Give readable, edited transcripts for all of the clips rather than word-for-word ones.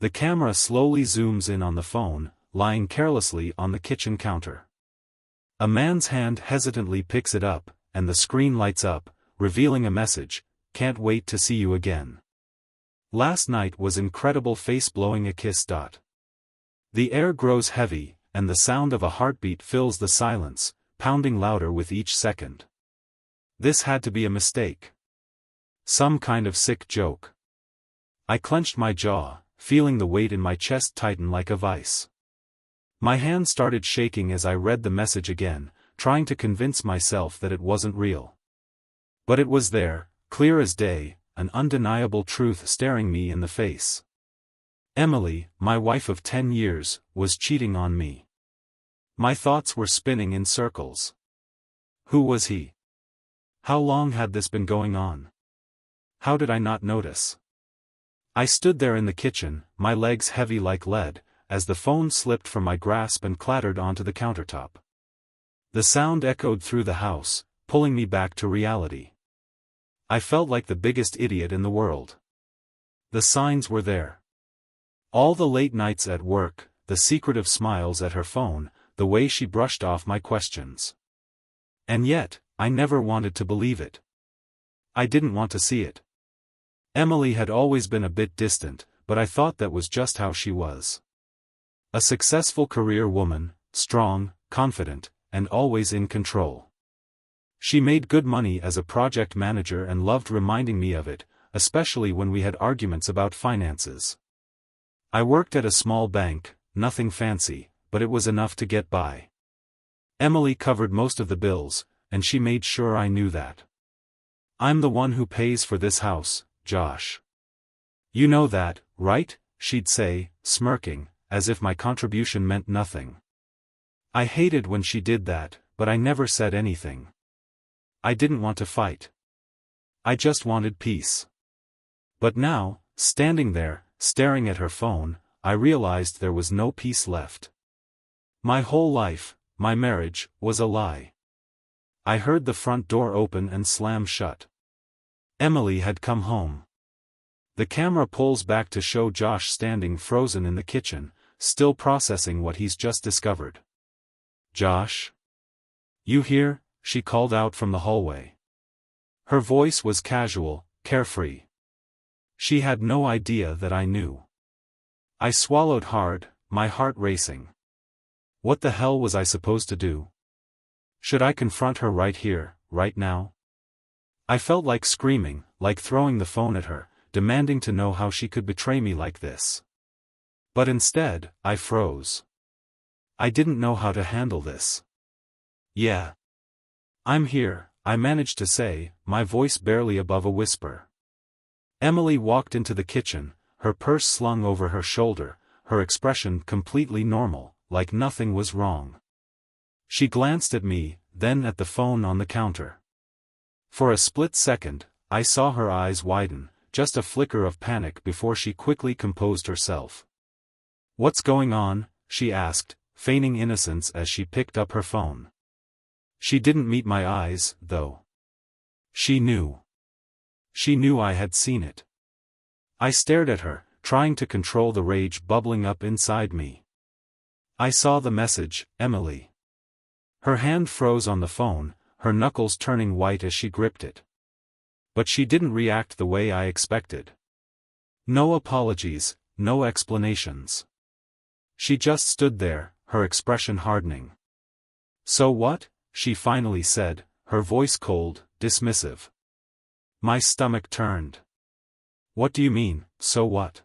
The camera slowly zooms in on the phone, lying carelessly on the kitchen counter. A man's hand hesitantly picks it up, and the screen lights up, revealing a message: "Can't wait to see you again. Last night was incredible, face blowing a kiss. The air grows heavy, and the sound of a heartbeat fills the silence, pounding louder with each second. This had to be a mistake. Some kind of sick joke." I clenched my jaw, feeling the weight in my chest tighten like a vice. My hand started shaking as I read the message again, trying to convince myself that it wasn't real. But it was there, clear as day, an undeniable truth staring me in the face. Emily, my wife of 10 years, was cheating on me. My thoughts were spinning in circles. Who was he? How long had this been going on? How did I not notice? I stood there in the kitchen, my legs heavy like lead, as the phone slipped from my grasp and clattered onto the countertop. The sound echoed through the house, pulling me back to reality. I felt like the biggest idiot in the world. The signs were there. All the late nights at work, the secretive smiles at her phone, the way she brushed off my questions. And yet, I never wanted to believe it. I didn't want to see it. Emily had always been a bit distant, but I thought that was just how she was. A successful career woman, strong, confident, and always in control. She made good money as a project manager and loved reminding me of it, especially when we had arguments about finances. I worked at a small bank, nothing fancy, but it was enough to get by. Emily covered most of the bills, and she made sure I knew that. "I'm the one who pays for this house, Josh. You know that, right?" she'd say, smirking, as if my contribution meant nothing. I hated when she did that, but I never said anything. I didn't want to fight. I just wanted peace. But now, standing there, staring at her phone, I realized there was no peace left. My whole life, my marriage, was a lie. I heard the front door open and slam shut. Emily had come home. The camera pulls back to show Josh standing frozen in the kitchen, still processing what he's just discovered. "Josh? You here?" she called out from the hallway. Her voice was casual, carefree. She had no idea that I knew. I swallowed hard, my heart racing. What the hell was I supposed to do? Should I confront her right here, right now? I felt like screaming, like throwing the phone at her, demanding to know how she could betray me like this. But instead, I froze. I didn't know how to handle this. "Yeah. I'm here," I managed to say, my voice barely above a whisper. Emily walked into the kitchen, her purse slung over her shoulder, her expression completely normal, like nothing was wrong. She glanced at me, then at the phone on the counter. For a split second, I saw her eyes widen, just a flicker of panic before she quickly composed herself. "What's going on?" she asked, feigning innocence as she picked up her phone. She didn't meet my eyes, though. She knew. She knew I had seen it. I stared at her, trying to control the rage bubbling up inside me. I saw the message, "Emily." Her hand froze on the phone, her knuckles turning white as she gripped it. But she didn't react the way I expected. No apologies, no explanations. She just stood there, her expression hardening. "So what?" she finally said, her voice cold, dismissive. My stomach turned. "What do you mean, so what?"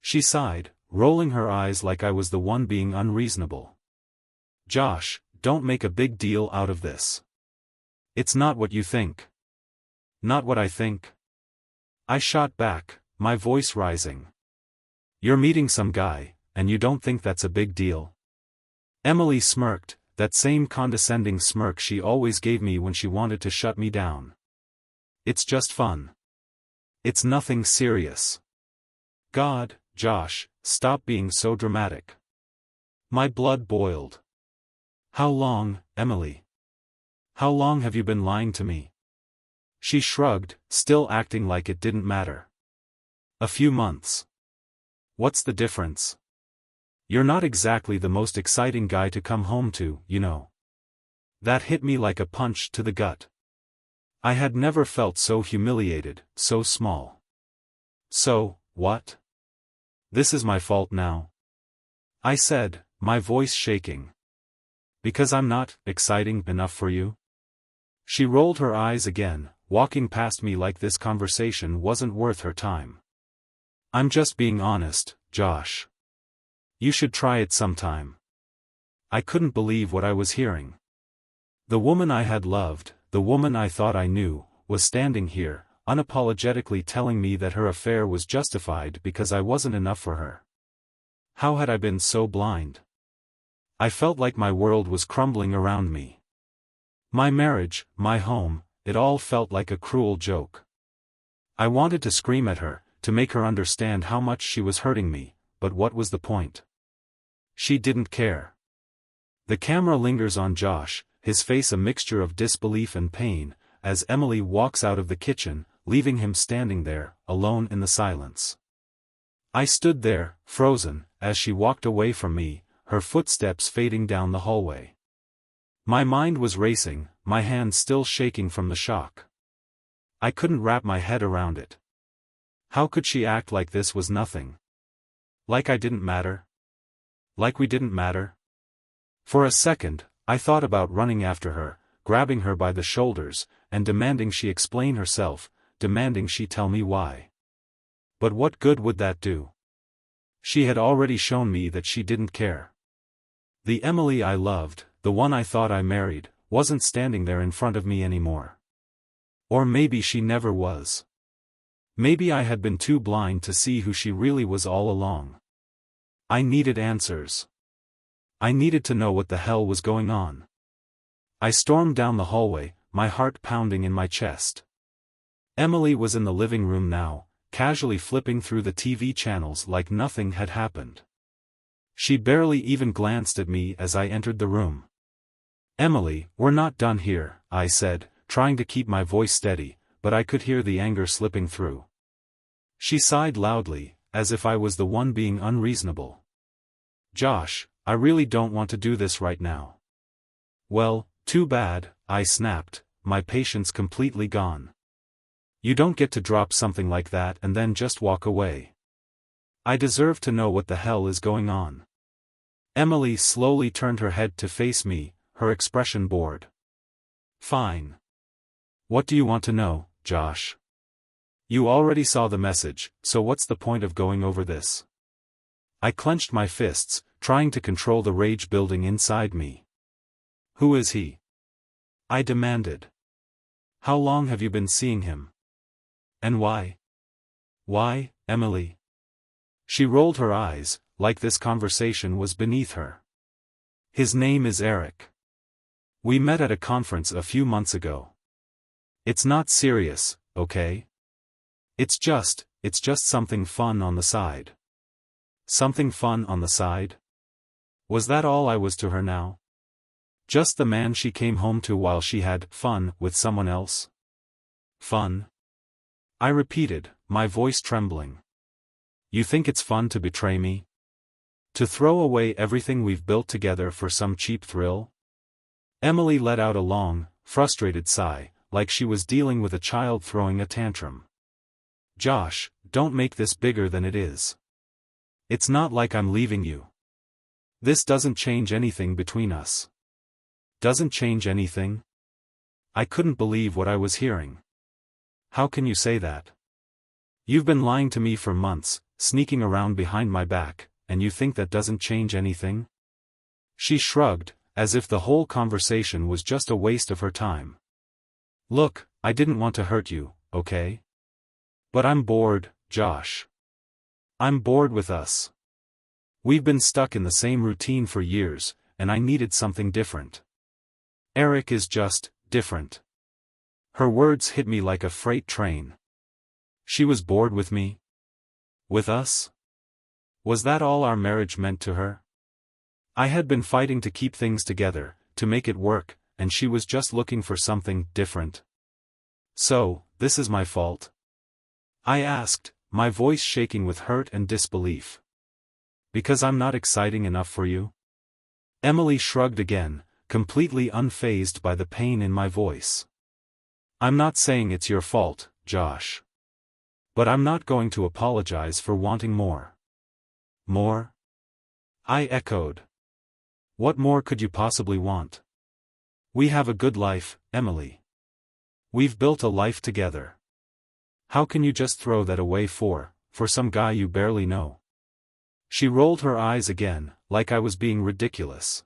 She sighed, rolling her eyes like I was the one being unreasonable. "Josh, don't make a big deal out of this. It's not what you think." "Not what I think?" I shot back, my voice rising. "You're meeting some guy, and you don't think that's a big deal?" Emily smirked, that same condescending smirk she always gave me when she wanted to shut me down. "It's just fun. It's nothing serious." "God, Josh, stop being so dramatic." My blood boiled. "How long, Emily? How long have you been lying to me?" She shrugged, still acting like it didn't matter. "A few months." What's the difference? You're not exactly the most exciting guy to come home to, you know. That hit me like a punch to the gut. I had never felt so humiliated, so small. So, what? This is my fault now? I said, my voice shaking. Because I'm not exciting enough for you? She rolled her eyes again, walking past me like this conversation wasn't worth her time. I'm just being honest, Josh. You should try it sometime. I couldn't believe what I was hearing. The woman I had loved, the woman I thought I knew, was standing here, unapologetically telling me that her affair was justified because I wasn't enough for her. How had I been so blind? I felt like my world was crumbling around me. My marriage, my home, it all felt like a cruel joke. I wanted to scream at her, to make her understand how much she was hurting me, but what was the point? She didn't care. The camera lingers on Josh, his face a mixture of disbelief and pain, as Emily walks out of the kitchen, leaving him standing there, alone in the silence. I stood there, frozen, as she walked away from me, her footsteps fading down the hallway. My mind was racing, my hands still shaking from the shock. I couldn't wrap my head around it. How could she act like this was nothing? Like I didn't matter? Like we didn't matter? For a second, I thought about running after her, grabbing her by the shoulders, and demanding she explain herself, demanding she tell me why. But what good would that do? She had already shown me that she didn't care. The Emily I loved, the one I thought I married, wasn't standing there in front of me anymore. Or maybe she never was. Maybe I had been too blind to see who she really was all along. I needed answers. I needed to know what the hell was going on. I stormed down the hallway, my heart pounding in my chest. Emily was in the living room now, casually flipping through the TV channels like nothing had happened. She barely even glanced at me as I entered the room. Emily, we're not done here, I said, trying to keep my voice steady, but I could hear the anger slipping through. She sighed loudly, as if I was the one being unreasonable. Josh, I really don't want to do this right now. Well, too bad, I snapped, my patience completely gone. You don't get to drop something like that and then just walk away. I deserve to know what the hell is going on. Emily slowly turned her head to face me, her expression bored. Fine. What do you want to know, Josh? You already saw the message, so what's the point of going over this? I clenched my fists, trying to control the rage building inside me. Who is he? I demanded. How long have you been seeing him? And why? Why, Emily? She rolled her eyes, like this conversation was beneath her. His name is Eric. We met at a conference a few months ago. It's not serious, okay? It's just something fun on the side. Something fun on the side? Was that all I was to her now? Just the man she came home to while she had fun with someone else? Fun? I repeated, my voice trembling. You think it's fun to betray me? To throw away everything we've built together for some cheap thrill? Emily let out a long, frustrated sigh, like she was dealing with a child throwing a tantrum. Josh, don't make this bigger than it is. It's not like I'm leaving you. This doesn't change anything between us. Doesn't change anything? I couldn't believe what I was hearing. How can you say that? You've been lying to me for months, sneaking around behind my back, and you think that doesn't change anything? She shrugged, as if the whole conversation was just a waste of her time. Look, I didn't want to hurt you, okay? But I'm bored, Josh. I'm bored with us. We've been stuck in the same routine for years, and I needed something different. Eric is just different. Her words hit me like a freight train. She was bored with me? With us? Was that all our marriage meant to her? I had been fighting to keep things together, to make it work, and she was just looking for something different. So, this is my fault? I asked, my voice shaking with hurt and disbelief. Because I'm not exciting enough for you? Emily shrugged again, completely unfazed by the pain in my voice. I'm not saying it's your fault, Josh. But I'm not going to apologize for wanting more. More? I echoed. What more could you possibly want? We have a good life, Emily. We've built a life together. How can you just throw that away for some guy you barely know? She rolled her eyes again, like I was being ridiculous.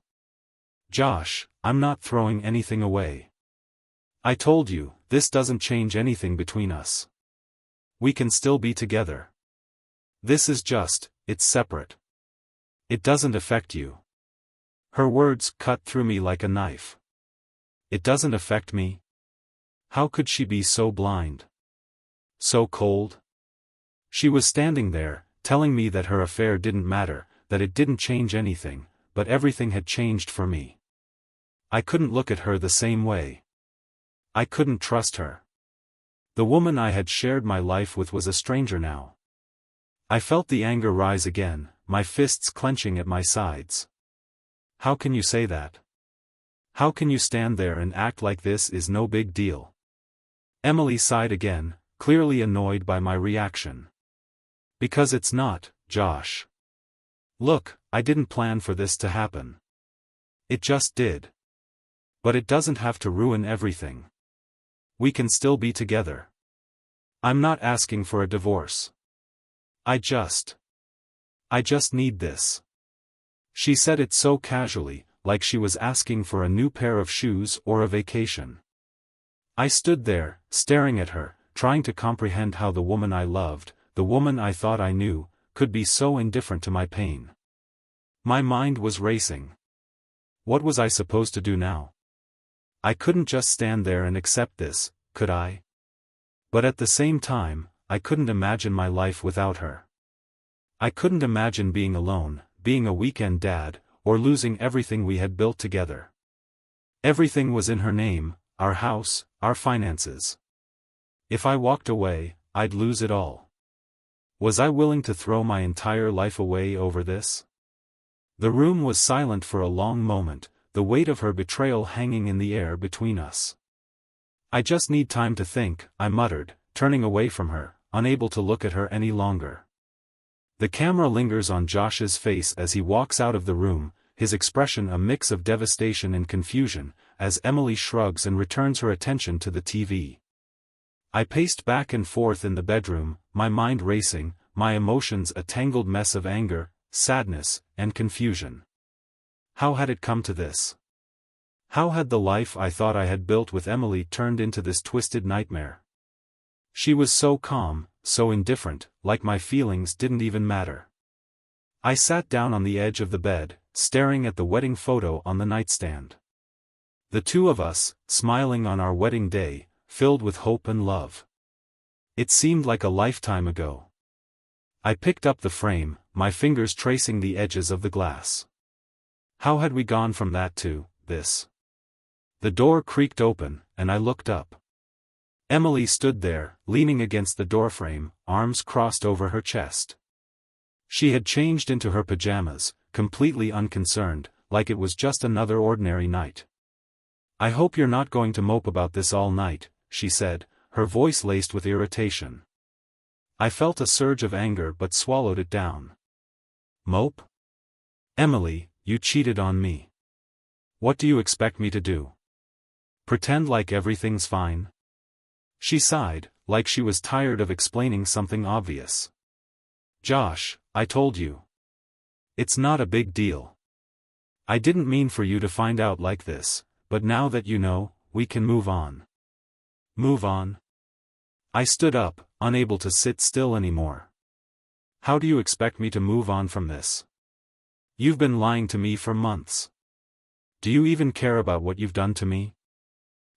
Josh, I'm not throwing anything away. I told you, this doesn't change anything between us. We can still be together. This is it's separate. It doesn't affect you. Her words cut through me like a knife. It doesn't affect me? How could she be so blind? So cold? She was standing there, telling me that her affair didn't matter, that it didn't change anything, but everything had changed for me. I couldn't look at her the same way. I couldn't trust her. The woman I had shared my life with was a stranger now. I felt the anger rise again, my fists clenching at my sides. How can you say that? How can you stand there and act like this is no big deal? Emily sighed again, clearly annoyed by my reaction. Because it's not, Josh. Look, I didn't plan for this to happen. It just did. But it doesn't have to ruin everything. We can still be together. I'm not asking for a divorce. I just need this. She said it so casually, like she was asking for a new pair of shoes or a vacation. I stood there, staring at her, trying to comprehend how the woman I loved, the woman I thought I knew, could be so indifferent to my pain. My mind was racing. What was I supposed to do now? I couldn't just stand there and accept this, could I? But at the same time, I couldn't imagine my life without her. I couldn't imagine being alone, being a weekend dad, or losing everything we had built together. Everything was in her name, our house, our finances. If I walked away, I'd lose it all. Was I willing to throw my entire life away over this? The room was silent for a long moment, the weight of her betrayal hanging in the air between us. I just need time to think, I muttered, turning away from her, unable to look at her any longer. The camera lingers on Josh's face as he walks out of the room, his expression a mix of devastation and confusion, as Emily shrugs and returns her attention to the TV. I paced back and forth in the bedroom, my mind racing, my emotions a tangled mess of anger, sadness, and confusion. How had it come to this? How had the life I thought I had built with Emily turned into this twisted nightmare? She was so calm, so indifferent, like my feelings didn't even matter. I sat down on the edge of the bed, staring at the wedding photo on the nightstand. The two of us, smiling on our wedding day, filled with hope and love. It seemed like a lifetime ago. I picked up the frame, my fingers tracing the edges of the glass. How had we gone from that to this? The door creaked open, and I looked up. Emily stood there, leaning against the doorframe, arms crossed over her chest. She had changed into her pajamas, completely unconcerned, like it was just another ordinary night. I hope you're not going to mope about this all night, she said, her voice laced with irritation. I felt a surge of anger but swallowed it down. Mope? Emily, you cheated on me. What do you expect me to do? Pretend like everything's fine? She sighed, like she was tired of explaining something obvious. Josh, I told you. It's not a big deal. I didn't mean for you to find out like this, but now that you know, we can move on. Move on? I stood up, unable to sit still anymore. How do you expect me to move on from this? You've been lying to me for months. Do you even care about what you've done to me?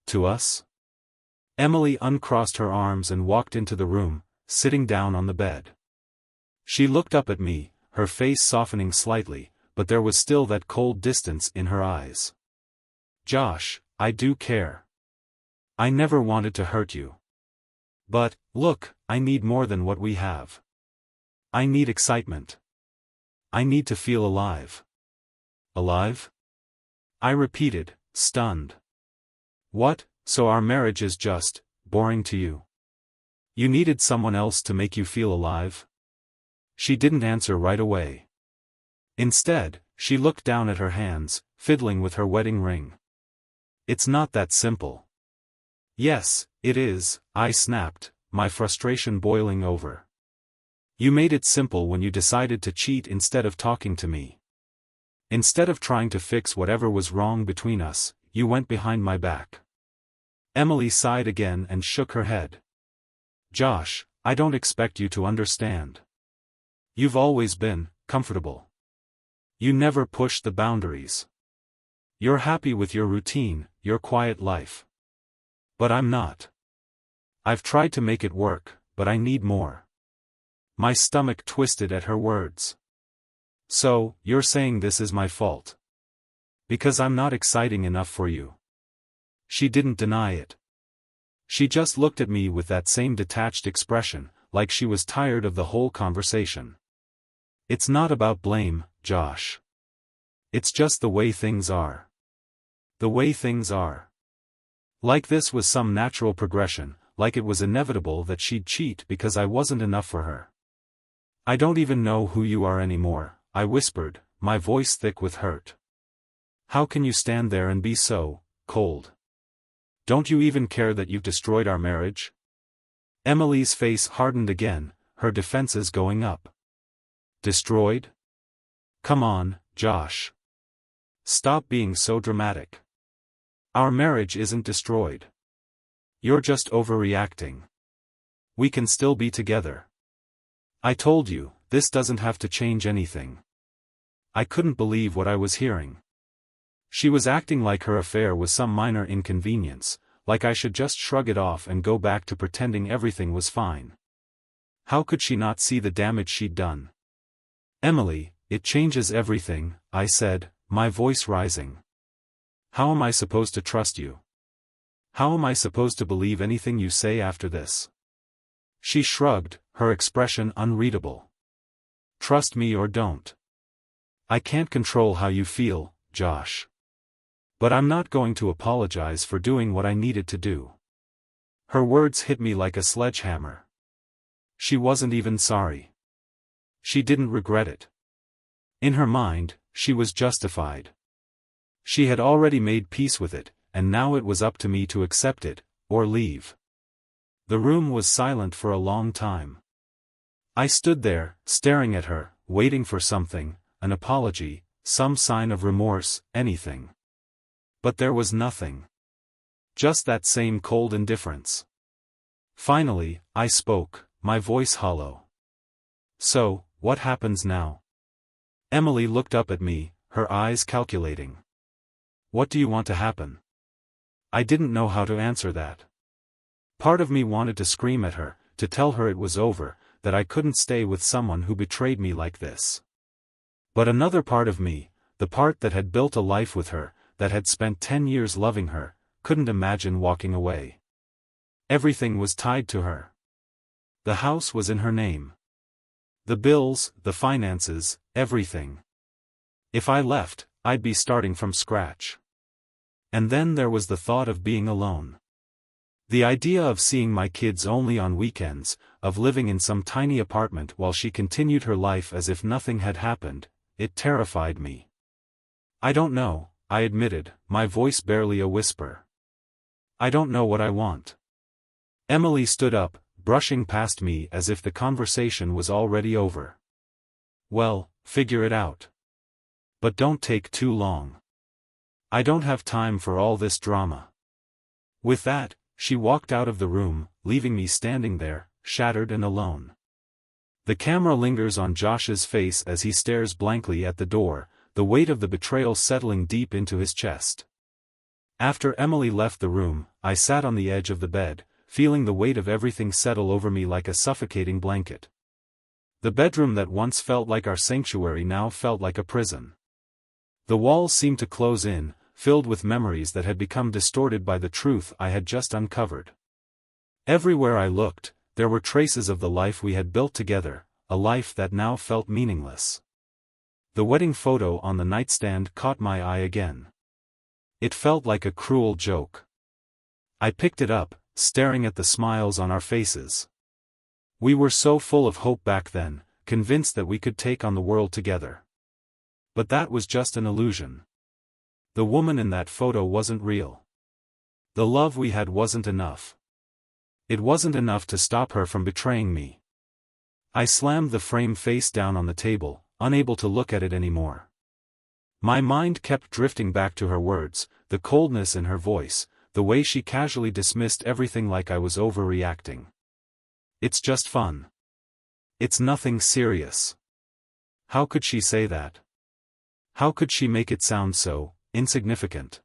To us? Emily uncrossed her arms and walked into the room, sitting down on the bed. She looked up at me, her face softening slightly, but there was still that cold distance in her eyes. Josh, I do care. I never wanted to hurt you. But, look, I need more than what we have. I need excitement. I need to feel alive. Alive? I repeated, stunned. What, so our marriage is just boring to you? You needed someone else to make you feel alive? She didn't answer right away. Instead, she looked down at her hands, fiddling with her wedding ring. It's not that simple. Yes, it is, I snapped, my frustration boiling over. You made it simple when you decided to cheat instead of talking to me. Instead of trying to fix whatever was wrong between us, you went behind my back. Emily sighed again and shook her head. Josh, I don't expect you to understand. You've always been comfortable. You never pushed the boundaries. You're happy with your routine, your quiet life. But I'm not. I've tried to make it work, but I need more. My stomach twisted at her words. So, you're saying this is my fault? Because I'm not exciting enough for you. She didn't deny it. She just looked at me with that same detached expression, like she was tired of the whole conversation. It's not about blame, Josh. It's just the way things are. The way things are. Like this was some natural progression, like it was inevitable that she'd cheat because I wasn't enough for her. I don't even know who you are anymore, I whispered, my voice thick with hurt. How can you stand there and be so cold? Don't you even care that you've destroyed our marriage? Emily's face hardened again, her defenses going up. Destroyed? Come on, Josh. Stop being so dramatic. Our marriage isn't destroyed. You're just overreacting. We can still be together. I told you, this doesn't have to change anything. I couldn't believe what I was hearing. She was acting like her affair was some minor inconvenience, like I should just shrug it off and go back to pretending everything was fine. How could she not see the damage she'd done? Emily, it changes everything, I said, my voice rising. How am I supposed to trust you? How am I supposed to believe anything you say after this? She shrugged, her expression unreadable. Trust me or don't. I can't control how you feel, Josh. But I'm not going to apologize for doing what I needed to do. Her words hit me like a sledgehammer. She wasn't even sorry. She didn't regret it. In her mind, she was justified. She had already made peace with it, and now it was up to me to accept it, or leave. The room was silent for a long time. I stood there, staring at her, waiting for something, an apology, some sign of remorse, anything. But there was nothing. Just that same cold indifference. Finally, I spoke, my voice hollow. So, what happens now? Emily looked up at me, her eyes calculating. What do you want to happen? I didn't know how to answer that. Part of me wanted to scream at her, to tell her it was over, that I couldn't stay with someone who betrayed me like this. But another part of me, the part that had built a life with her, that had spent 10 years loving her, couldn't imagine walking away. Everything was tied to her. The house was in her name. The bills, the finances, everything. If I left, I'd be starting from scratch. And then there was the thought of being alone. The idea of seeing my kids only on weekends, of living in some tiny apartment while she continued her life as if nothing had happened, it terrified me. I don't know, I admitted, my voice barely a whisper. I don't know what I want. Emily stood up, brushing past me as if the conversation was already over. Well, figure it out. But don't take too long. I don't have time for all this drama. With that, she walked out of the room, leaving me standing there, shattered and alone. The camera lingers on Josh's face as he stares blankly at the door, the weight of the betrayal settling deep into his chest. After Emily left the room, I sat on the edge of the bed, feeling the weight of everything settle over me like a suffocating blanket. The bedroom that once felt like our sanctuary now felt like a prison. The walls seemed to close in, filled with memories that had become distorted by the truth I had just uncovered. Everywhere I looked, there were traces of the life we had built together, a life that now felt meaningless. The wedding photo on the nightstand caught my eye again. It felt like a cruel joke. I picked it up, staring at the smiles on our faces. We were so full of hope back then, convinced that we could take on the world together. But that was just an illusion. The woman in that photo wasn't real. The love we had wasn't enough. It wasn't enough to stop her from betraying me. I slammed the frame face down on the table, unable to look at it anymore. My mind kept drifting back to her words, the coldness in her voice, the way she casually dismissed everything like I was overreacting. It's just fun. It's nothing serious. How could she say that? How could she make it sound so insignificant?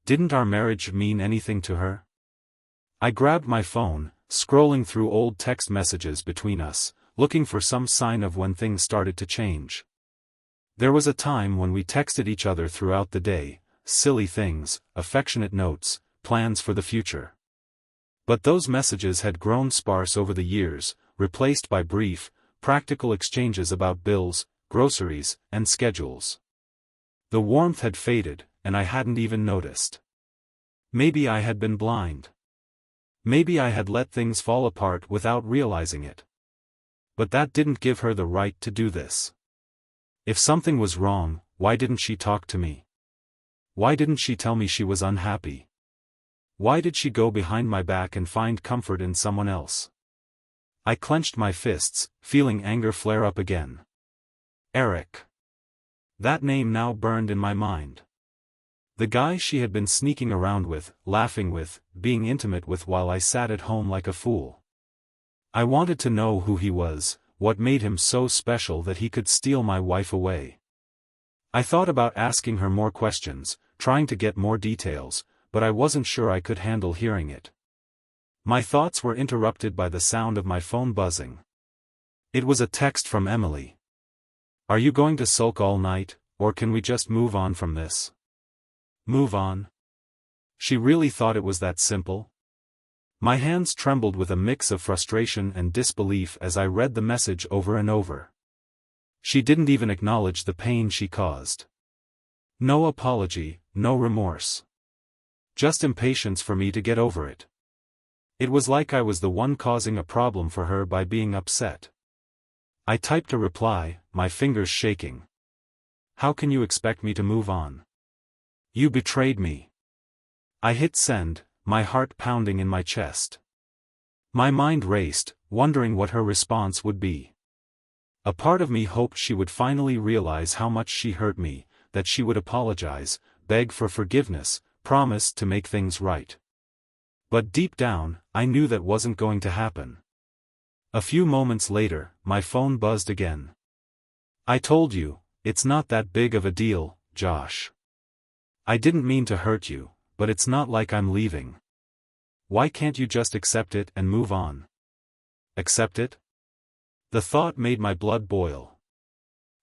Didn't our marriage mean anything to her? I grabbed my phone, scrolling through old text messages between us, looking for some sign of when things started to change. There was a time when we texted each other throughout the day, silly things, affectionate notes, plans for the future. But those messages had grown sparse over the years, replaced by brief, practical exchanges about bills, groceries, and schedules. The warmth had faded, and I hadn't even noticed. Maybe I had been blind. Maybe I had let things fall apart without realizing it. But that didn't give her the right to do this. If something was wrong, why didn't she talk to me? Why didn't she tell me she was unhappy? Why did she go behind my back and find comfort in someone else? I clenched my fists, feeling anger flare up again. Eric. That name now burned in my mind. The guy she had been sneaking around with, laughing with, being intimate with while I sat at home like a fool. I wanted to know who he was, what made him so special that he could steal my wife away. I thought about asking her more questions, trying to get more details, but I wasn't sure I could handle hearing it. My thoughts were interrupted by the sound of my phone buzzing. It was a text from Emily. Are you going to sulk all night, or can we just move on from this? Move on? She really thought it was that simple? My hands trembled with a mix of frustration and disbelief as I read the message over and over. She didn't even acknowledge the pain she caused. No apology, no remorse. Just impatience for me to get over it. It was like I was the one causing a problem for her by being upset. I typed a reply, my fingers shaking. How can you expect me to move on? You betrayed me. I hit send, my heart pounding in my chest. My mind raced, wondering what her response would be. A part of me hoped she would finally realize how much she hurt me, that she would apologize, beg for forgiveness, promise to make things right. But deep down, I knew that wasn't going to happen. A few moments later, my phone buzzed again. I told you, it's not that big of a deal, Josh. I didn't mean to hurt you, but it's not like I'm leaving. Why can't you just accept it and move on? Accept it? The thought made my blood boil.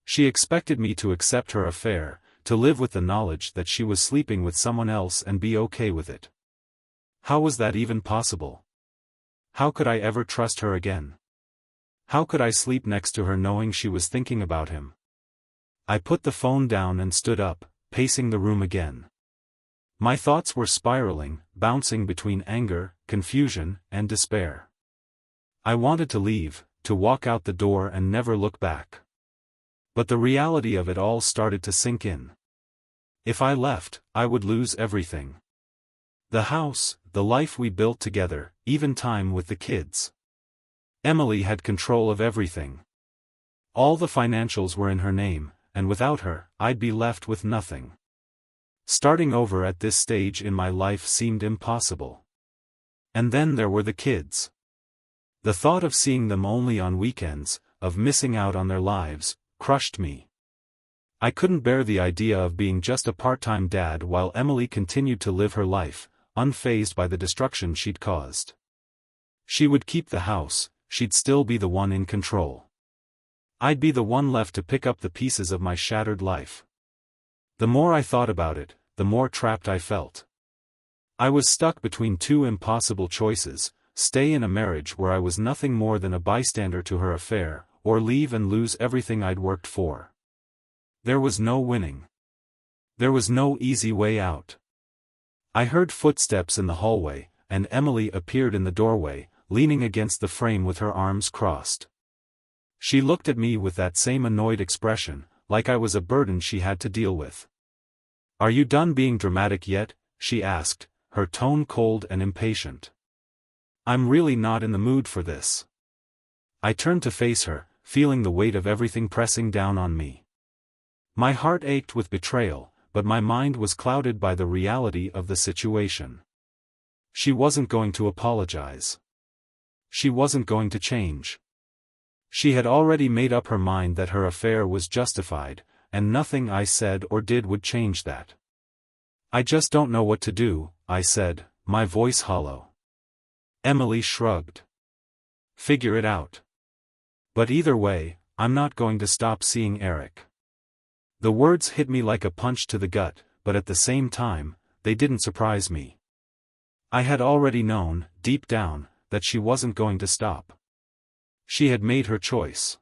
She expected me to accept her affair, to live with the knowledge that she was sleeping with someone else and be okay with it. How was that even possible? How could I ever trust her again? How could I sleep next to her knowing she was thinking about him? I put the phone down and stood up, pacing the room again. My thoughts were spiraling, bouncing between anger, confusion, and despair. I wanted to leave, to walk out the door and never look back. But the reality of it all started to sink in. If I left, I would lose everything. The house, the life we built together, even time with the kids. Emily had control of everything. All the financials were in her name, and without her, I'd be left with nothing. Starting over at this stage in my life seemed impossible. And then there were the kids. The thought of seeing them only on weekends, of missing out on their lives, crushed me. I couldn't bear the idea of being just a part-time dad while Emily continued to live her life, unfazed by the destruction she'd caused. She would keep the house, she'd still be the one in control. I'd be the one left to pick up the pieces of my shattered life. The more I thought about it, the more trapped I felt. I was stuck between two impossible choices: stay in a marriage where I was nothing more than a bystander to her affair, or leave and lose everything I'd worked for. There was no winning. There was no easy way out. I heard footsteps in the hallway, and Emily appeared in the doorway, leaning against the frame with her arms crossed. She looked at me with that same annoyed expression, like I was a burden she had to deal with. "Are you done being dramatic yet?" she asked, her tone cold and impatient. "I'm really not in the mood for this." I turned to face her, feeling the weight of everything pressing down on me. My heart ached with betrayal, but my mind was clouded by the reality of the situation. She wasn't going to apologize. She wasn't going to change. She had already made up her mind that her affair was justified, and nothing I said or did would change that. "I just don't know what to do," I said, my voice hollow. Emily shrugged. "Figure it out. But either way, I'm not going to stop seeing Eric." The words hit me like a punch to the gut, but at the same time, they didn't surprise me. I had already known, deep down, that she wasn't going to stop. She had made her choice.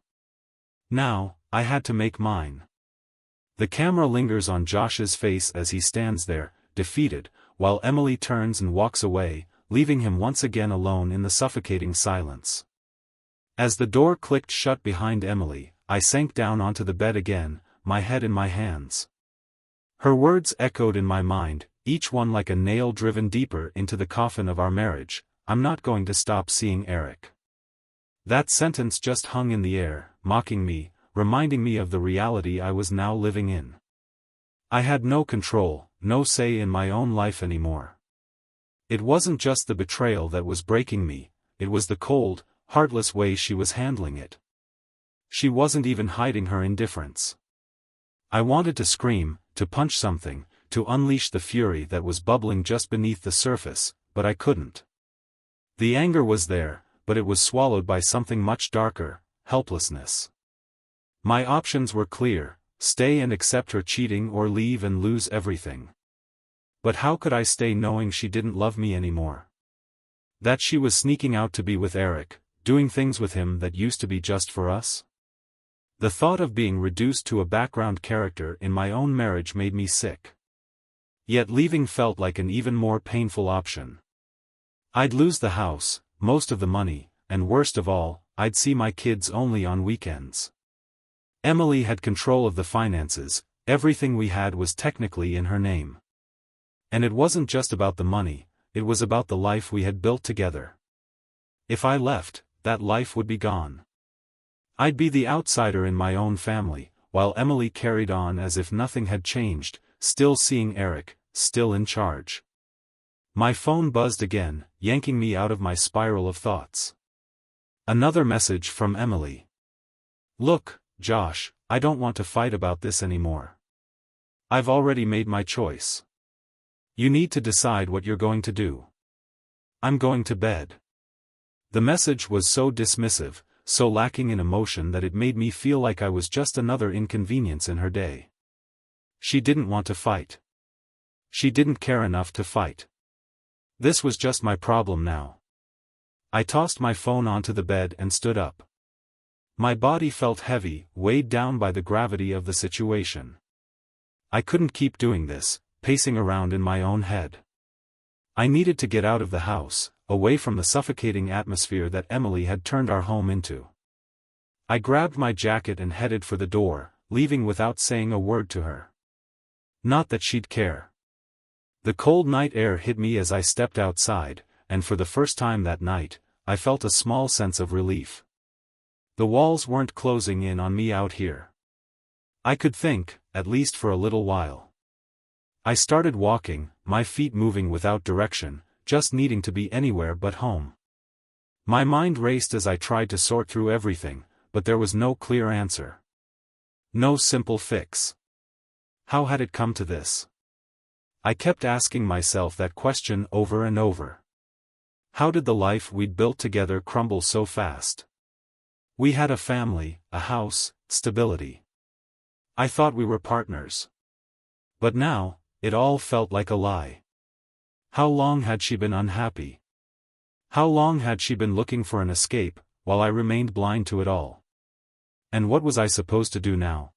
Now, I had to make mine. The camera lingers on Josh's face as he stands there, defeated, while Emily turns and walks away, leaving him once again alone in the suffocating silence. As the door clicked shut behind Emily, I sank down onto the bed again, my head in my hands. Her words echoed in my mind, each one like a nail driven deeper into the coffin of our marriage: "I'm not going to stop seeing Eric." That sentence just hung in the air, mocking me, reminding me of the reality I was now living in. I had no control, no say in my own life anymore. It wasn't just the betrayal that was breaking me, it was the cold, heartless way she was handling it. She wasn't even hiding her indifference. I wanted to scream, to punch something, to unleash the fury that was bubbling just beneath the surface, but I couldn't. The anger was there, but it was swallowed by something much darker: helplessness. My options were clear: stay and accept her cheating, or leave and lose everything. But how could I stay knowing she didn't love me anymore? That she was sneaking out to be with Eric, doing things with him that used to be just for us? The thought of being reduced to a background character in my own marriage made me sick. Yet leaving felt like an even more painful option. I'd lose the house, most of the money, and worst of all, I'd see my kids only on weekends. Emily had control of the finances, everything we had was technically in her name. And it wasn't just about the money, it was about the life we had built together. If I left, that life would be gone. I'd be the outsider in my own family, while Emily carried on as if nothing had changed, still seeing Eric, still in charge. My phone buzzed again, yanking me out of my spiral of thoughts. Another message from Emily. "Look, Josh, I don't want to fight about this anymore. I've already made my choice. You need to decide what you're going to do. I'm going to bed." The message was so dismissive, so lacking in emotion that it made me feel like I was just another inconvenience in her day. She didn't want to fight. She didn't care enough to fight. This was just my problem now. I tossed my phone onto the bed and stood up. My body felt heavy, weighed down by the gravity of the situation. I couldn't keep doing this, pacing around in my own head. I needed to get out of the house, away from the suffocating atmosphere that Emily had turned our home into. I grabbed my jacket and headed for the door, leaving without saying a word to her. Not that she'd care. The cold night air hit me as I stepped outside, and for the first time that night, I felt a small sense of relief. The walls weren't closing in on me out here. I could think, at least for a little while. I started walking, my feet moving without direction, just needing to be anywhere but home. My mind raced as I tried to sort through everything, but there was no clear answer. No simple fix. How had it come to this? I kept asking myself that question over and over. How did the life we'd built together crumble so fast? We had a family, a house, stability. I thought we were partners. But now, it all felt like a lie. How long had she been unhappy? How long had she been looking for an escape, while I remained blind to it all? And what was I supposed to do now?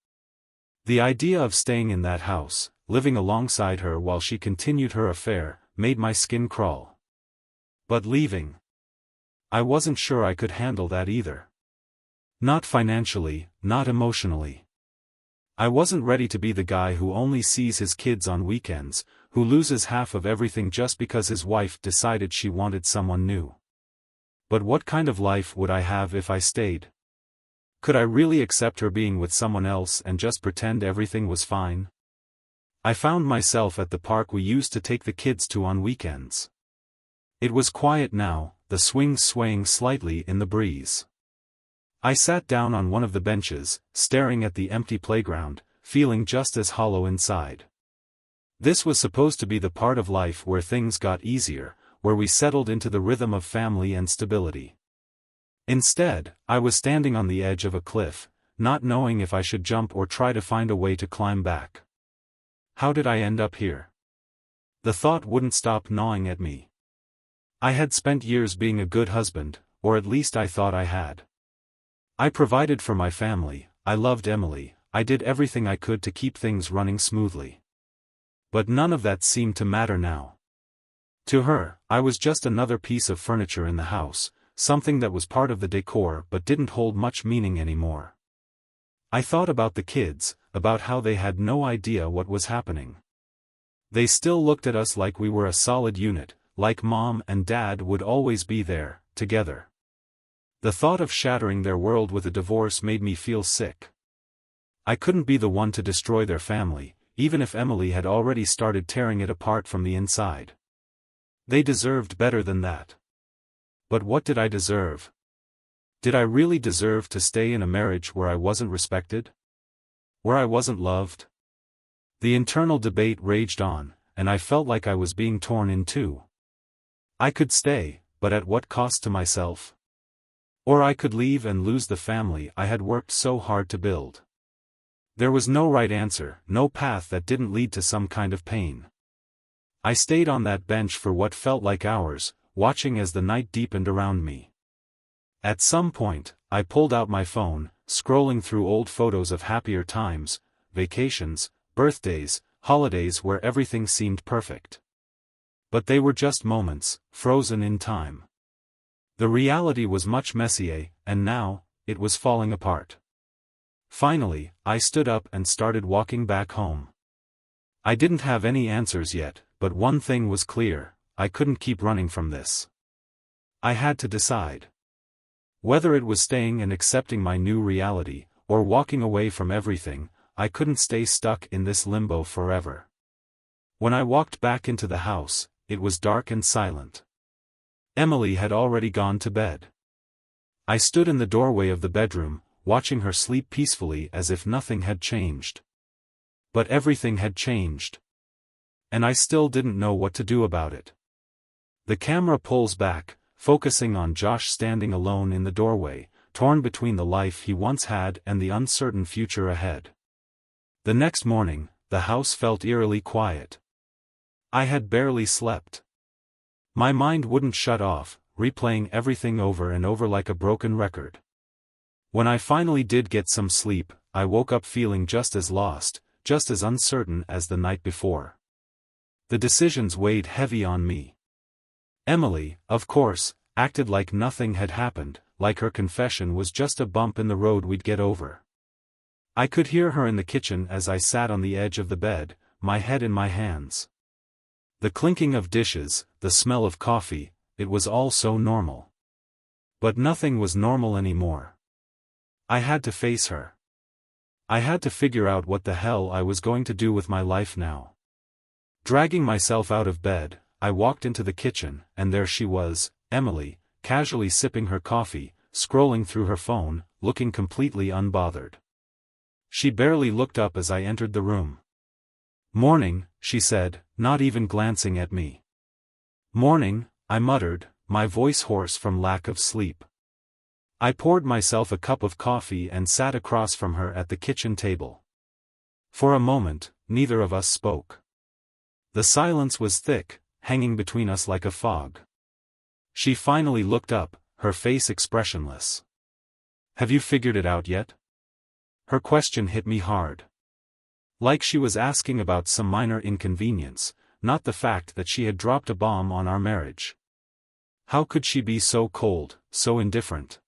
The idea of staying in that house, living alongside her while she continued her affair, made my skin crawl. But leaving? I wasn't sure I could handle that either. Not financially, not emotionally. I wasn't ready to be the guy who only sees his kids on weekends, who loses half of everything just because his wife decided she wanted someone new. But what kind of life would I have if I stayed? Could I really accept her being with someone else and just pretend everything was fine? I found myself at the park we used to take the kids to on weekends. It was quiet now, the swings swaying slightly in the breeze. I sat down on one of the benches, staring at the empty playground, feeling just as hollow inside. This was supposed to be the part of life where things got easier, where we settled into the rhythm of family and stability. Instead, I was standing on the edge of a cliff, not knowing if I should jump or try to find a way to climb back. How did I end up here? The thought wouldn't stop gnawing at me. I had spent years being a good husband, or at least I thought I had. I provided for my family, I loved Emily, I did everything I could to keep things running smoothly. But none of that seemed to matter now. To her, I was just another piece of furniture in the house, something that was part of the decor but didn't hold much meaning anymore. I thought about the kids, about how they had no idea what was happening. They still looked at us like we were a solid unit, like Mom and Dad would always be there, together. The thought of shattering their world with a divorce made me feel sick. I couldn't be the one to destroy their family, even if Emily had already started tearing it apart from the inside. They deserved better than that. But what did I deserve? Did I really deserve to stay in a marriage where I wasn't respected? Where I wasn't loved? The internal debate raged on, and I felt like I was being torn in two. I could stay, but at what cost to myself? Or I could leave and lose the family I had worked so hard to build. There was no right answer, no path that didn't lead to some kind of pain. I stayed on that bench for what felt like hours, watching as the night deepened around me. At some point, I pulled out my phone, scrolling through old photos of happier times, vacations, birthdays, holidays where everything seemed perfect. But they were just moments, frozen in time. The reality was much messier, and now, it was falling apart. Finally, I stood up and started walking back home. I didn't have any answers yet, but one thing was clear, I couldn't keep running from this. I had to decide. Whether it was staying and accepting my new reality, or walking away from everything, I couldn't stay stuck in this limbo forever. When I walked back into the house, it was dark and silent. Emily had already gone to bed. I stood in the doorway of the bedroom, watching her sleep peacefully as if nothing had changed. But everything had changed. And I still didn't know what to do about it. The camera pulls back, focusing on Josh standing alone in the doorway, torn between the life he once had and the uncertain future ahead. The next morning, the house felt eerily quiet. I had barely slept. My mind wouldn't shut off, replaying everything over and over like a broken record. When I finally did get some sleep, I woke up feeling just as lost, just as uncertain as the night before. The decisions weighed heavy on me. Emily, of course, acted like nothing had happened, like her confession was just a bump in the road we'd get over. I could hear her in the kitchen as I sat on the edge of the bed, my head in my hands. The clinking of dishes, the smell of coffee, it was all so normal. But nothing was normal anymore. I had to face her. I had to figure out what the hell I was going to do with my life now. Dragging myself out of bed, I walked into the kitchen, and there she was, Emily, casually sipping her coffee, scrolling through her phone, looking completely unbothered. She barely looked up as I entered the room. "Morning," she said, not even glancing at me. "Morning," I muttered, my voice hoarse from lack of sleep. I poured myself a cup of coffee and sat across from her at the kitchen table. For a moment, neither of us spoke. The silence was thick, hanging between us like a fog. She finally looked up, her face expressionless. "Have you figured it out yet?" Her question hit me hard. Like she was asking about some minor inconvenience, not the fact that she had dropped a bomb on our marriage. How could she be so cold, so indifferent?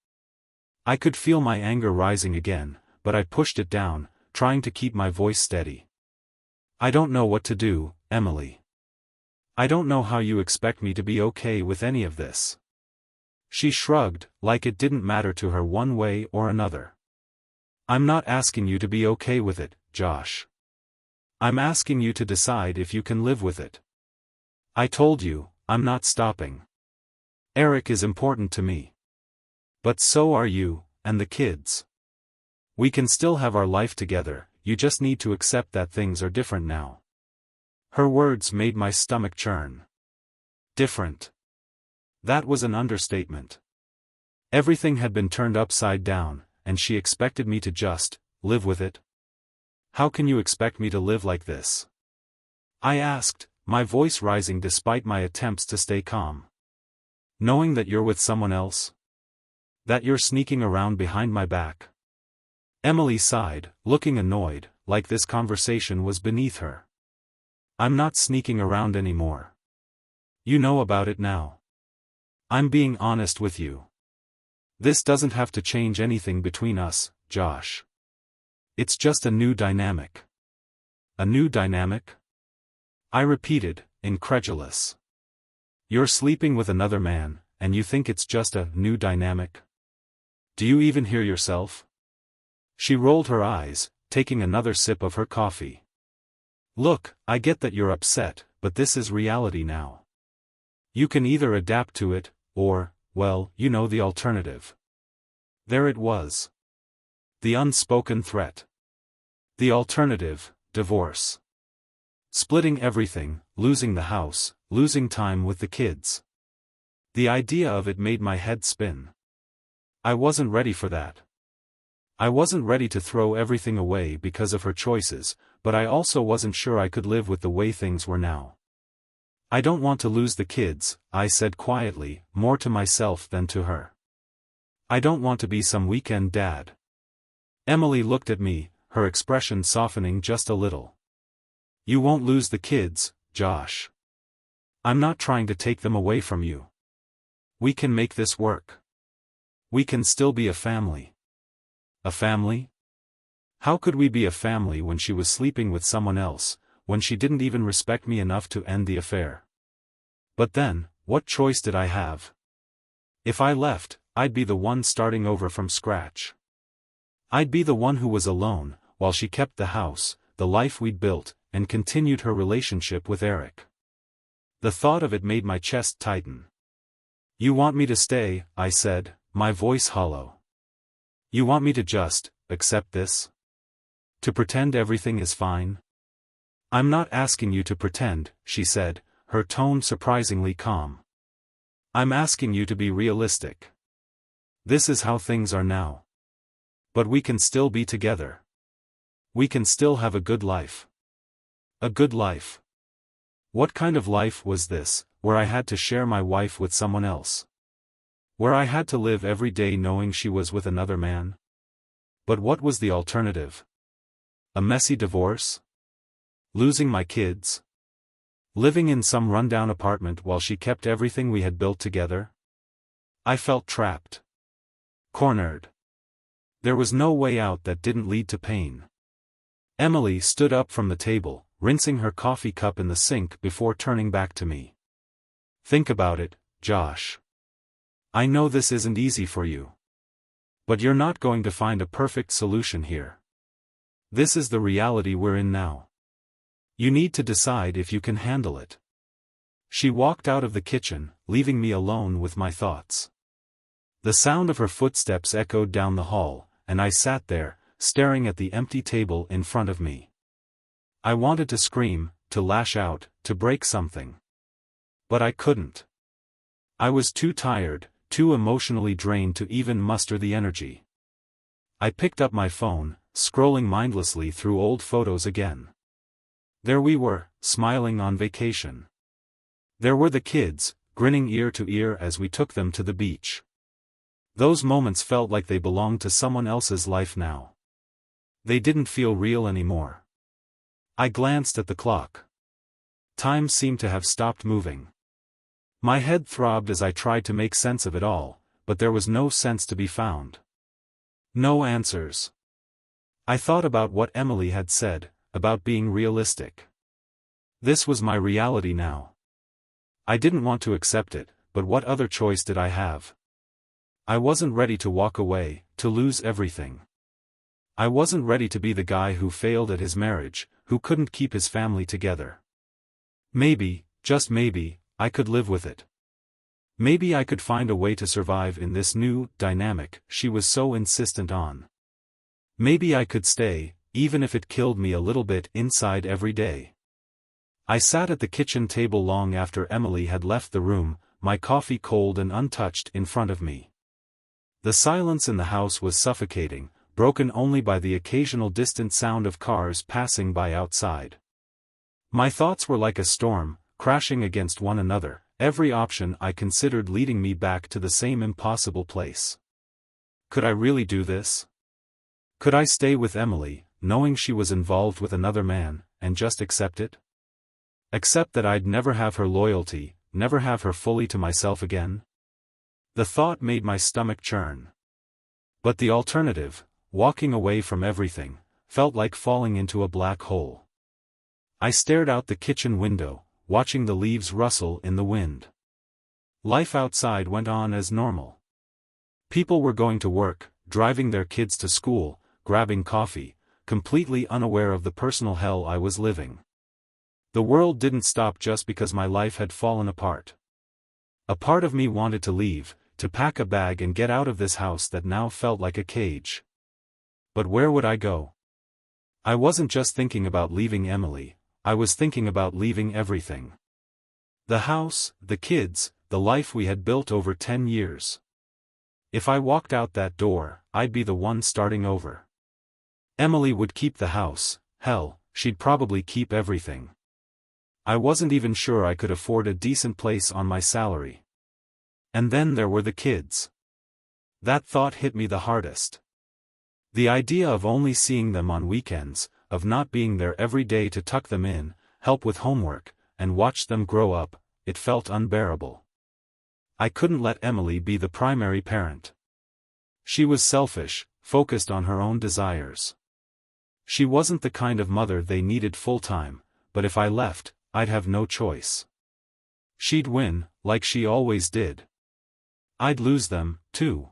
I could feel my anger rising again, but I pushed it down, trying to keep my voice steady. I don't know what to do, Emily. I don't know how you expect me to be okay with any of this. She shrugged, like it didn't matter to her one way or another. I'm not asking you to be okay with it, Josh. I'm asking you to decide if you can live with it. I told you, I'm not stopping. Eric is important to me. But so are you, and the kids. We can still have our life together, you just need to accept that things are different now. Her words made my stomach churn. Different. That was an understatement. Everything had been turned upside down, and she expected me to just live with it. How can you expect me to live like this? I asked, my voice rising despite my attempts to stay calm. Knowing that you're with someone else? That you're sneaking around behind my back? Emily sighed, looking annoyed, like this conversation was beneath her. I'm not sneaking around anymore. You know about it now. I'm being honest with you. This doesn't have to change anything between us, Josh. It's just a new dynamic. A new dynamic? I repeated, incredulous. You're sleeping with another man, and you think it's just a new dynamic? Do you even hear yourself? She rolled her eyes, taking another sip of her coffee. Look, I get that you're upset, but this is reality now. You can either adapt to it, or, well, you know the alternative. There it was. The unspoken threat. The alternative, divorce. Splitting everything, losing the house, losing time with the kids. The idea of it made my head spin. I wasn't ready for that. I wasn't ready to throw everything away because of her choices, but I also wasn't sure I could live with the way things were now. I don't want to lose the kids, I said quietly, more to myself than to her. I don't want to be some weekend dad. Emily looked at me, her expression softening just a little. You won't lose the kids, Josh. I'm not trying to take them away from you. We can make this work. We can still be a family. A family? How could we be a family when she was sleeping with someone else, when she didn't even respect me enough to end the affair? But then, what choice did I have? If I left, I'd be the one starting over from scratch. I'd be the one who was alone, while she kept the house, the life we'd built, and continued her relationship with Eric. The thought of it made my chest tighten. You want me to stay, I said, my voice hollow. You want me to just accept this? To pretend everything is fine? I'm not asking you to pretend, she said, her tone surprisingly calm. I'm asking you to be realistic. This is how things are now. But we can still be together. We can still have a good life. A good life. What kind of life was this, where I had to share my wife with someone else? Where I had to live every day knowing she was with another man? But what was the alternative? A messy divorce? Losing my kids? Living in some rundown apartment while she kept everything we had built together? I felt trapped. Cornered. There was no way out that didn't lead to pain. Emily stood up from the table, rinsing her coffee cup in the sink before turning back to me. Think about it, Josh. I know this isn't easy for you. But you're not going to find a perfect solution here. This is the reality we're in now. You need to decide if you can handle it. She walked out of the kitchen, leaving me alone with my thoughts. The sound of her footsteps echoed down the hall, and I sat there, staring at the empty table in front of me. I wanted to scream, to lash out, to break something. But I couldn't. I was too tired, too emotionally drained to even muster the energy. I picked up my phone, scrolling mindlessly through old photos again. There we were, smiling on vacation. There were the kids, grinning ear to ear as we took them to the beach. Those moments felt like they belonged to someone else's life now. They didn't feel real anymore. I glanced at the clock. Time seemed to have stopped moving. My head throbbed as I tried to make sense of it all, but there was no sense to be found. No answers. I thought about what Emily had said, about being realistic. This was my reality now. I didn't want to accept it, but what other choice did I have? I wasn't ready to walk away, to lose everything. I wasn't ready to be the guy who failed at his marriage, who couldn't keep his family together. Maybe, just maybe, I could live with it. Maybe I could find a way to survive in this new dynamic she was so insistent on. Maybe I could stay, even if it killed me a little bit inside every day. I sat at the kitchen table long after Emily had left the room, my coffee cold and untouched in front of me. The silence in the house was suffocating, broken only by the occasional distant sound of cars passing by outside. My thoughts were like a storm, crashing against one another, every option I considered leading me back to the same impossible place. Could I really do this? Could I stay with Emily, knowing she was involved with another man, and just accept it? Accept that I'd never have her loyalty, never have her fully to myself again? The thought made my stomach churn. But the alternative, walking away from everything, felt like falling into a black hole. I stared out the kitchen window, watching the leaves rustle in the wind. Life outside went on as normal. People were going to work, driving their kids to school, grabbing coffee, completely unaware of the personal hell I was living. The world didn't stop just because my life had fallen apart. A part of me wanted to leave, to pack a bag and get out of this house that now felt like a cage. But where would I go? I wasn't just thinking about leaving Emily, I was thinking about leaving everything. The house, the kids, the life we had built over 10 years. If I walked out that door, I'd be the one starting over. Emily would keep the house, hell, she'd probably keep everything. I wasn't even sure I could afford a decent place on my salary. And then there were the kids. That thought hit me the hardest. The idea of only seeing them on weekends, of not being there every day to tuck them in, help with homework, and watch them grow up, it felt unbearable. I couldn't let Emily be the primary parent. She was selfish, focused on her own desires. She wasn't the kind of mother they needed full-time, but if I left, I'd have no choice. She'd win, like she always did. I'd lose them, too.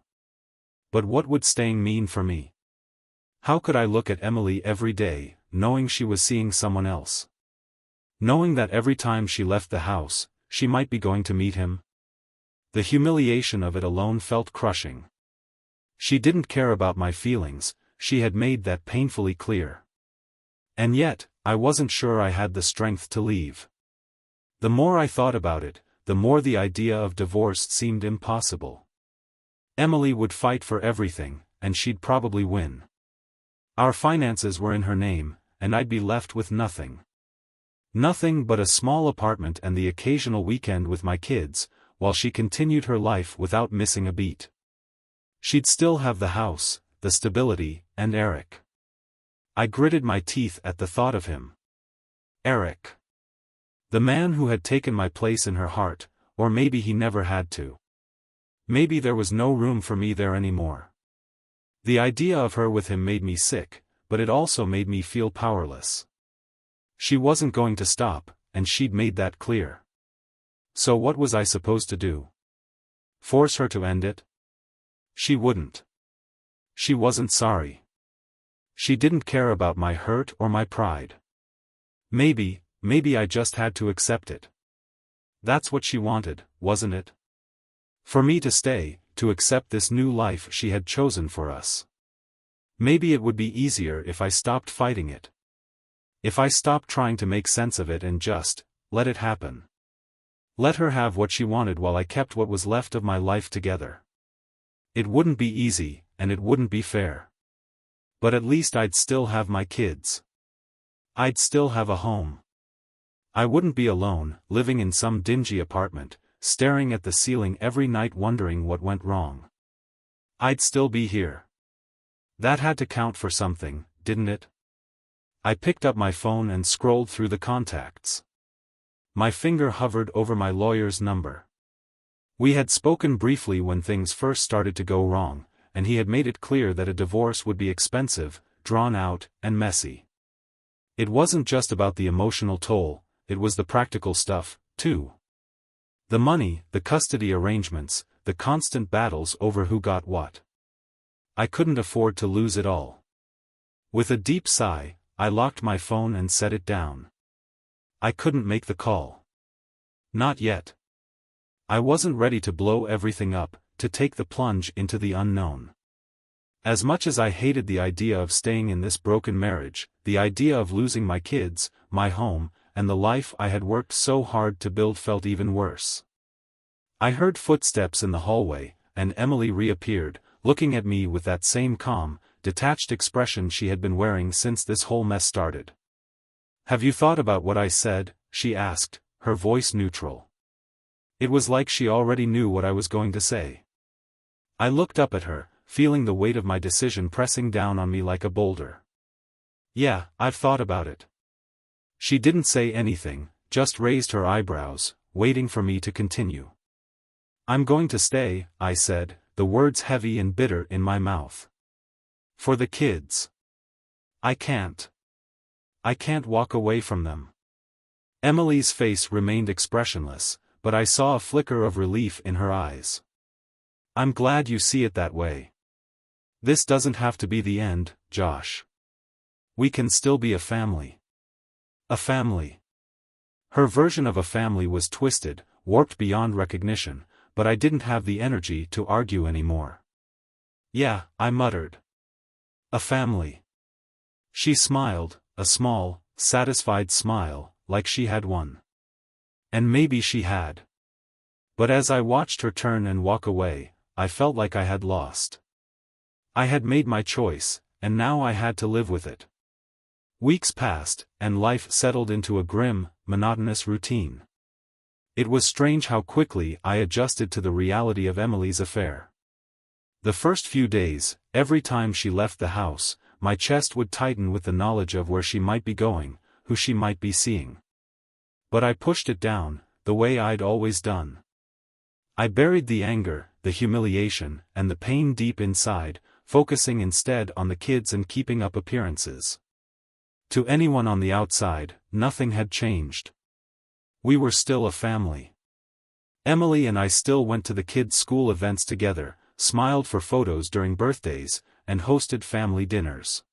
But what would staying mean for me? How could I look at Emily every day, knowing she was seeing someone else? Knowing that every time she left the house, she might be going to meet him? The humiliation of it alone felt crushing. She didn't care about my feelings, she had made that painfully clear. And yet, I wasn't sure I had the strength to leave. The more I thought about it, the more the idea of divorce seemed impossible. Emily would fight for everything, and she'd probably win. Our finances were in her name, and I'd be left with nothing. Nothing but a small apartment and the occasional weekend with my kids, while she continued her life without missing a beat. She'd still have the house, the stability, and Eric. I gritted my teeth at the thought of him. Eric. The man who had taken my place in her heart, or maybe he never had to. Maybe there was no room for me there anymore. The idea of her with him made me sick, but it also made me feel powerless. She wasn't going to stop, and she'd made that clear. So what was I supposed to do? Force her to end it? She wouldn't. She wasn't sorry. She didn't care about my hurt or my pride. Maybe I just had to accept it. That's what she wanted, wasn't it? For me to stay, to accept this new life she had chosen for us. Maybe it would be easier if I stopped fighting it. If I stopped trying to make sense of it and just let it happen. Let her have what she wanted while I kept what was left of my life together. It wouldn't be easy, and it wouldn't be fair. But at least I'd still have my kids. I'd still have a home. I wouldn't be alone, living in some dingy apartment, staring at the ceiling every night wondering what went wrong. I'd still be here. That had to count for something, didn't it? I picked up my phone and scrolled through the contacts. My finger hovered over my lawyer's number. We had spoken briefly when things first started to go wrong, and he had made it clear that a divorce would be expensive, drawn out, and messy. It wasn't just about the emotional toll, it was the practical stuff, too. The money, the custody arrangements, the constant battles over who got what. I couldn't afford to lose it all. With a deep sigh, I locked my phone and set it down. I couldn't make the call. Not yet. I wasn't ready to blow everything up, to take the plunge into the unknown. As much as I hated the idea of staying in this broken marriage, the idea of losing my kids, my home, and the life I had worked so hard to build felt even worse. I heard footsteps in the hallway, and Emily reappeared, looking at me with that same calm, detached expression she had been wearing since this whole mess started. "Have you thought about what I said?" she asked, her voice neutral. It was like she already knew what I was going to say. I looked up at her, feeling the weight of my decision pressing down on me like a boulder. "Yeah, I've thought about it." She didn't say anything, just raised her eyebrows, waiting for me to continue. "I'm going to stay," I said, the words heavy and bitter in my mouth. "For the kids. I can't. I can't walk away from them." Emily's face remained expressionless, but I saw a flicker of relief in her eyes. "I'm glad you see it that way. This doesn't have to be the end, Josh. We can still be a family." A family. Her version of a family was twisted, warped beyond recognition, but I didn't have the energy to argue anymore. "Yeah," I muttered. "A family." She smiled, a small, satisfied smile, like she had won. And maybe she had. But as I watched her turn and walk away, I felt like I had lost. I had made my choice, and now I had to live with it. Weeks passed, and life settled into a grim, monotonous routine. It was strange how quickly I adjusted to the reality of Emily's affair. The first few days, every time she left the house, my chest would tighten with the knowledge of where she might be going, who she might be seeing. But I pushed it down, the way I'd always done. I buried the anger, the humiliation, and the pain deep inside, focusing instead on the kids and keeping up appearances. To anyone on the outside, nothing had changed. We were still a family. Emily and I still went to the kids' school events together, smiled for photos during birthdays, and hosted family dinners.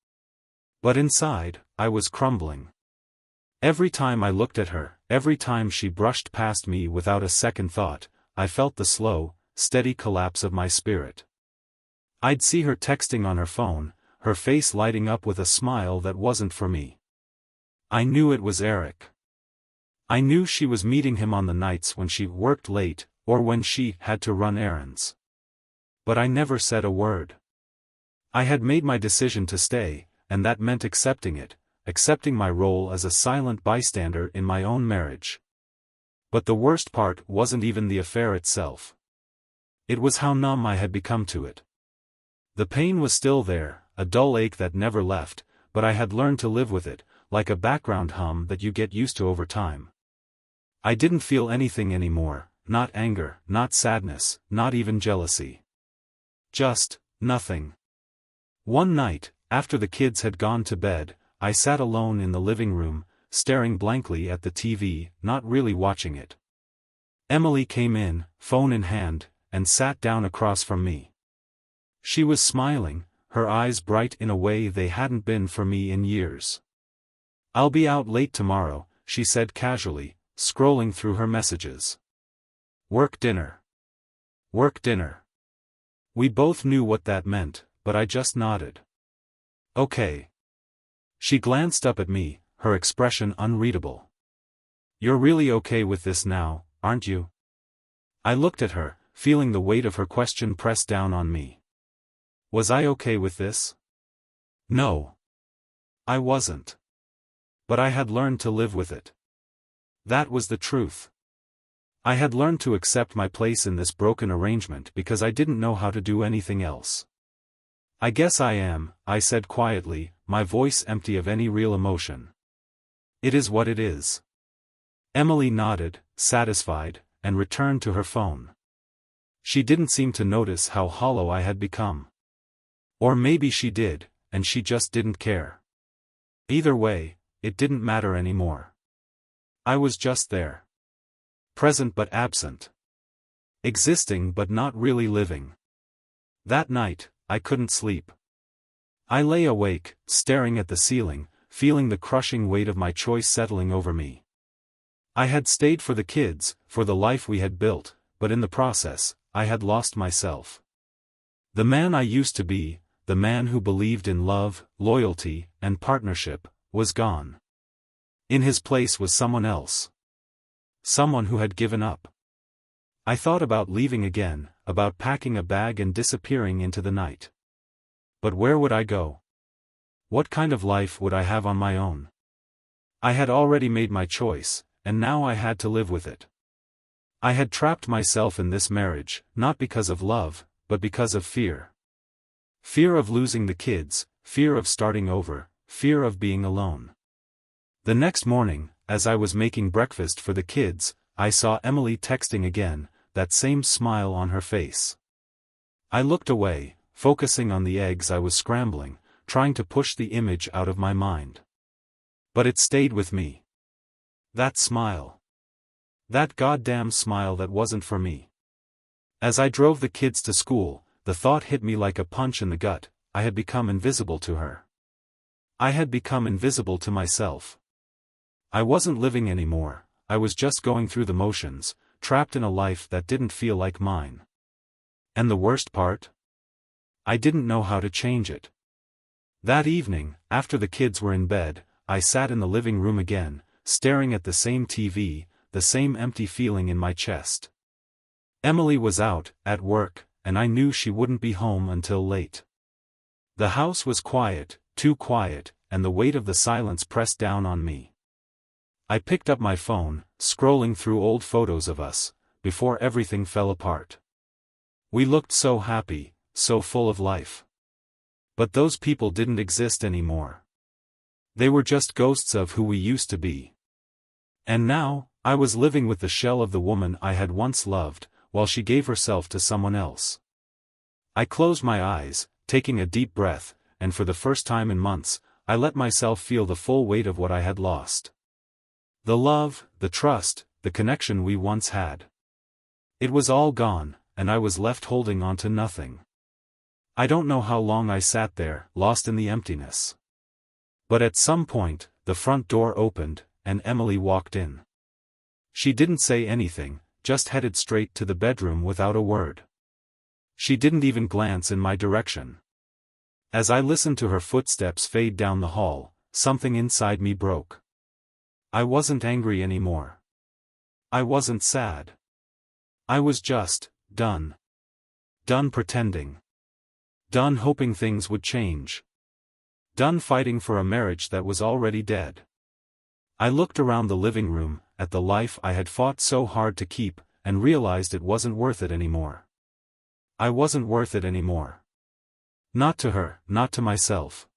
But inside, I was crumbling. Every time I looked at her, every time she brushed past me without a second thought, I felt the slow, steady collapse of my spirit. I'd see her texting on her phone, her face lighting up with a smile that wasn't for me. I knew it was Eric. I knew she was meeting him on the nights when she worked late, or when she had to run errands. But I never said a word. I had made my decision to stay, and that meant accepting it, accepting my role as a silent bystander in my own marriage. But the worst part wasn't even the affair itself. It was how numb I had become to it. The pain was still there, a dull ache that never left, but I had learned to live with it, like a background hum that you get used to over time. I didn't feel anything anymore, not anger, not sadness, not even jealousy. Just, nothing. One night, after the kids had gone to bed, I sat alone in the living room, staring blankly at the TV, not really watching it. Emily came in, phone in hand, and sat down across from me. She was smiling, her eyes bright in a way they hadn't been for me in years. "I'll be out late tomorrow," she said casually, scrolling through her messages. "Work dinner. Work dinner." We both knew what that meant, but I just nodded. "Okay." She glanced up at me, her expression unreadable. "You're really okay with this now, aren't you?" I looked at her, feeling the weight of her question press down on me. Was I okay with this? No. I wasn't. But I had learned to live with it. That was the truth. I had learned to accept my place in this broken arrangement because I didn't know how to do anything else. I guess I am, I said quietly, my voice empty of any real emotion. It is what it is. Emily nodded, satisfied, and returned to her phone. She didn't seem to notice how hollow I had become. Or maybe she did, and she just didn't care. Either way, it didn't matter anymore. I was just there. Present but absent. Existing but not really living. That night, I couldn't sleep. I lay awake, staring at the ceiling, feeling the crushing weight of my choice settling over me. I had stayed for the kids, for the life we had built, but in the process, I had lost myself. The man I used to be, the man who believed in love, loyalty, and partnership, was gone. In his place was someone else. Someone who had given up. I thought about leaving again, about packing a bag and disappearing into the night. But where would I go? What kind of life would I have on my own? I had already made my choice, and now I had to live with it. I had trapped myself in this marriage, not because of love, but because of fear. Fear of losing the kids, fear of starting over, fear of being alone. The next morning, as I was making breakfast for the kids, I saw Emily texting again, that same smile on her face. I looked away, focusing on the eggs I was scrambling, trying to push the image out of my mind. But it stayed with me. That smile. That goddamn smile that wasn't for me. As I drove the kids to school, the thought hit me like a punch in the gut, I had become invisible to her. I had become invisible to myself. I wasn't living anymore, I was just going through the motions, trapped in a life that didn't feel like mine. And the worst part? I didn't know how to change it. That evening, after the kids were in bed, I sat in the living room again, staring at the same TV, the same empty feeling in my chest. Emily was out, at work, and I knew she wouldn't be home until late. The house was quiet, too quiet, and the weight of the silence pressed down on me. I picked up my phone, scrolling through old photos of us, before everything fell apart. We looked so happy, so full of life. But those people didn't exist anymore. They were just ghosts of who we used to be. And now, I was living with the shell of the woman I had once loved, while she gave herself to someone else. I closed my eyes, taking a deep breath, and for the first time in months, I let myself feel the full weight of what I had lost. The love, the trust, the connection we once had. It was all gone, and I was left holding on to nothing. I don't know how long I sat there, lost in the emptiness. But at some point, the front door opened, and Emily walked in. She didn't say anything, just headed straight to the bedroom without a word. She didn't even glance in my direction. As I listened to her footsteps fade down the hall, something inside me broke. I wasn't angry anymore. I wasn't sad. I was just done. Done pretending. Done hoping things would change. Done fighting for a marriage that was already dead. I looked around the living room, at the life I had fought so hard to keep, and realized it wasn't worth it anymore. I wasn't worth it anymore. Not to her, not to myself.